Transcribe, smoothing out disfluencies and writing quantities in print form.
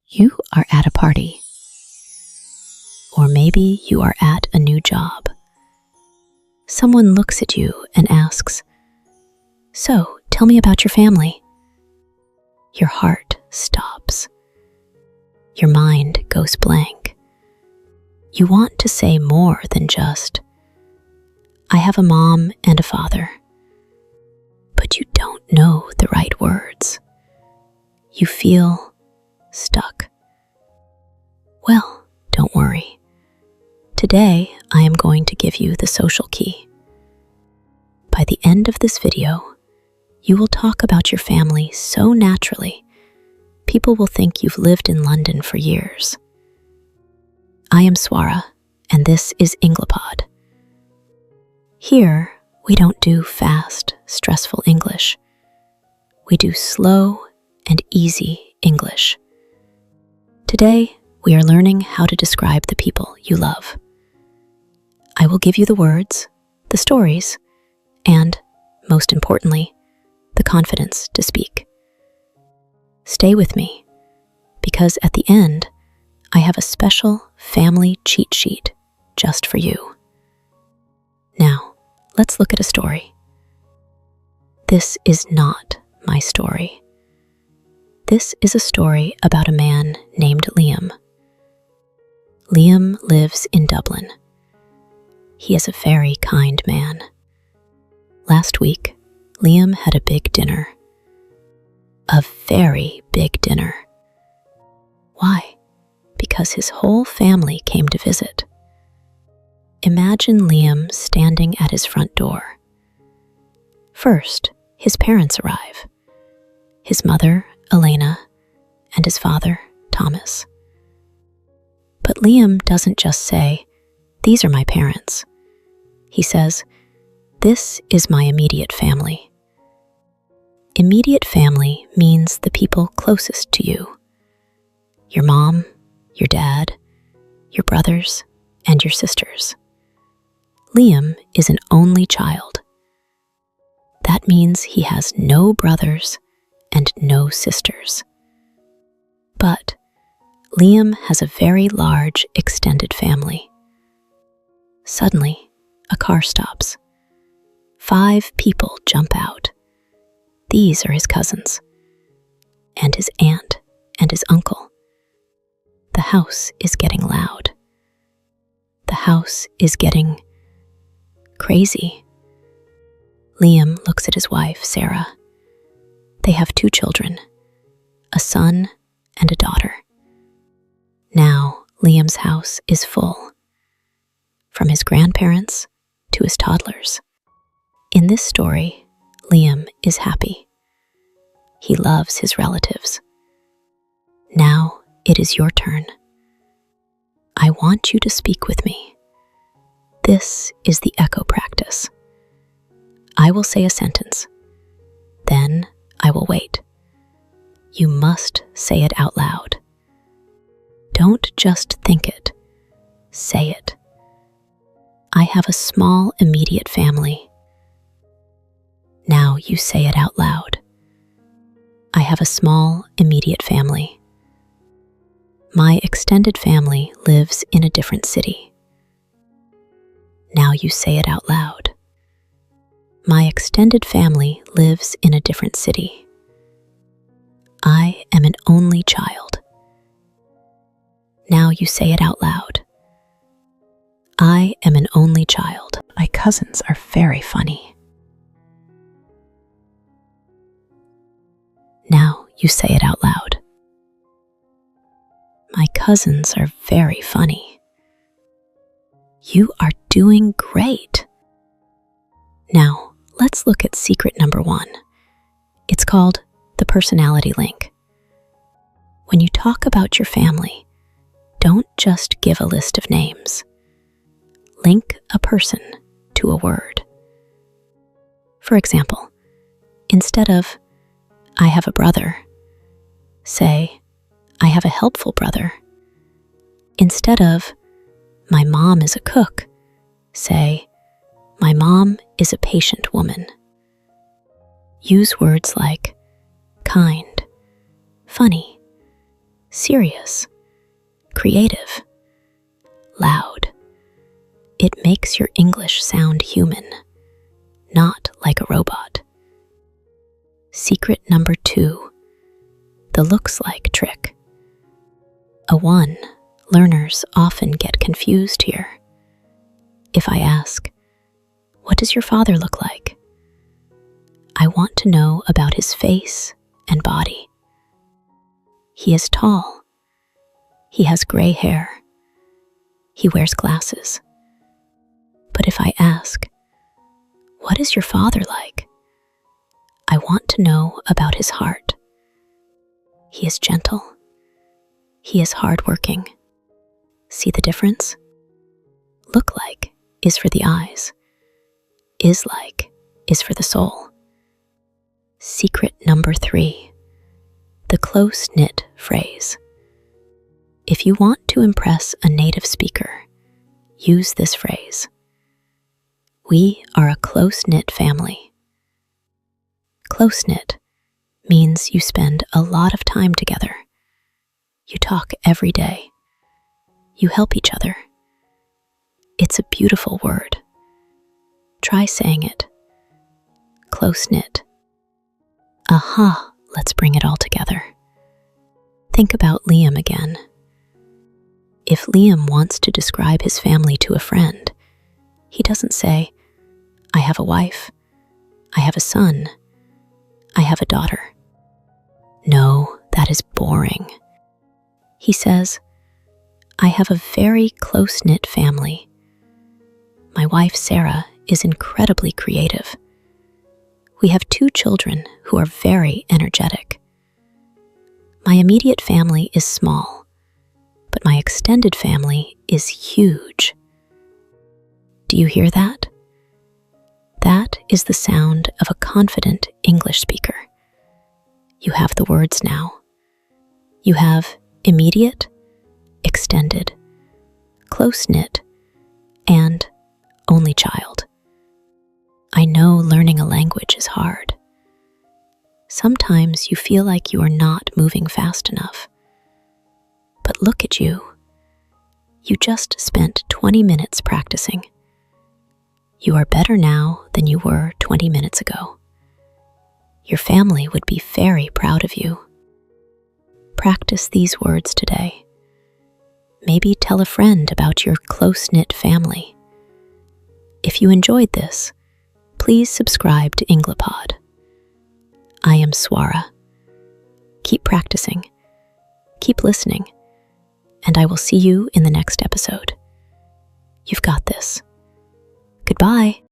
You are at a party. Or maybe you are at a new job. Someone looks at you and asks, "So, tell me about your family." Your heart stops. Your mind goes blank. You want to say more than just, "I have a mom and a father." But you don't know the right words. You feel stuck. Well, don't worry. Today, I am going to give you the social key. By the end of this video, you will talk about your family so naturally, people will think you've lived in London for years. I am Swara, and this is EngliPod. Here, we don't do fast, stressful English. We do slow and easy English. Today, we are learning how to describe the people you love. I will give you the words, the stories, and, most importantly, the confidence to speak. Stay with me, because at the end, I have a special family cheat sheet just for you. Now, let's look at a story. This is not my story. This is a story about a man named Liam. Liam lives in Dublin. He is a very kind man. Last week, Liam had a big dinner. A very big dinner. Why? Because his whole family came to visit. Imagine Liam standing at his front door. First, his parents arrive. His mother, Elena, and his father, Thomas. But Liam doesn't just say, "These are my parents." He says, "This is my immediate family." Immediate family means the people closest to you. Your mom, your dad, your brothers, and your sisters. Liam is an only child. That means he has no brothers and no sisters. But Liam has a very large extended family. Suddenly, a car stops. 5 people jump out. These are his cousins, and his aunt, and his uncle. The house is getting loud. The house is getting crazy. Liam looks at his wife, Sarah. They have 2 children, a son and a daughter. Now, Liam's house is full, from his grandparents to his toddlers. In this story, Liam is happy. He loves his relatives. Now it is your turn. I want you to speak with me. This is the echo practice. I will say a sentence. Then I will wait. You must say it out loud. Don't just think it. Say it. I have a small immediate family. Now you say it out loud. I have a small immediate family. My extended family lives in a different city. Now you say it out loud. My extended family lives in a different city. I am an only child. Now you say it out loud. I am an only child. My cousins are very funny. Now you say it out loud. My cousins are very funny. You are doing great. Now, let's look at secret number 1. It's called the personality link. When you talk about your family, don't just give a list of names. Link a person to a word. For example, instead of, "I have a brother," say, "I have a helpful brother." Instead of, "My mom is a cook," say, "My mom is a patient woman." Use words like kind, funny, serious, creative, loud. It makes your English sound human, not like a robot. Secret number 2, the looks like trick. A 1, learners often get confused here. If I ask, "What does your father look like?" I want to know about his face and body. He is tall. He has gray hair. He wears glasses. But if I ask, "What is your father like?" I want to know about his heart. He is gentle. He is hardworking. See the difference? Look like is for the eyes. Is like is for the soul. Secret number 3, the close-knit phrase. If you want to impress a native speaker, use this phrase. We are a close-knit family. Close-knit means you spend a lot of time together. You talk every day. You help each other. It's a beautiful word. Try saying it. Close-knit. Aha, let's bring it all together. Think about Liam again. If Liam wants to describe his family to a friend, he doesn't say, "I have a wife, I have a son, I have a daughter." No, that is boring. He says, "I have a very close-knit family. My wife, Sarah, is incredibly creative. We have 2 children who are very energetic. My immediate family is small, but my extended family is huge." Do you hear that? That is the sound of a confident English speaker. You have the words now. You have immediate, extended, close-knit, and only child. I know learning a language is hard. Sometimes you feel like you are not moving fast enough. But look at you. You just spent 20 minutes practicing. You are better now than you were 20 minutes ago. Your family would be very proud of you. Practice these words today. Maybe tell a friend about your close-knit family. If you enjoyed this, please subscribe to EngliPod. I am Swara. Keep practicing, keep listening, and I will see you in the next episode. You've got this. Goodbye.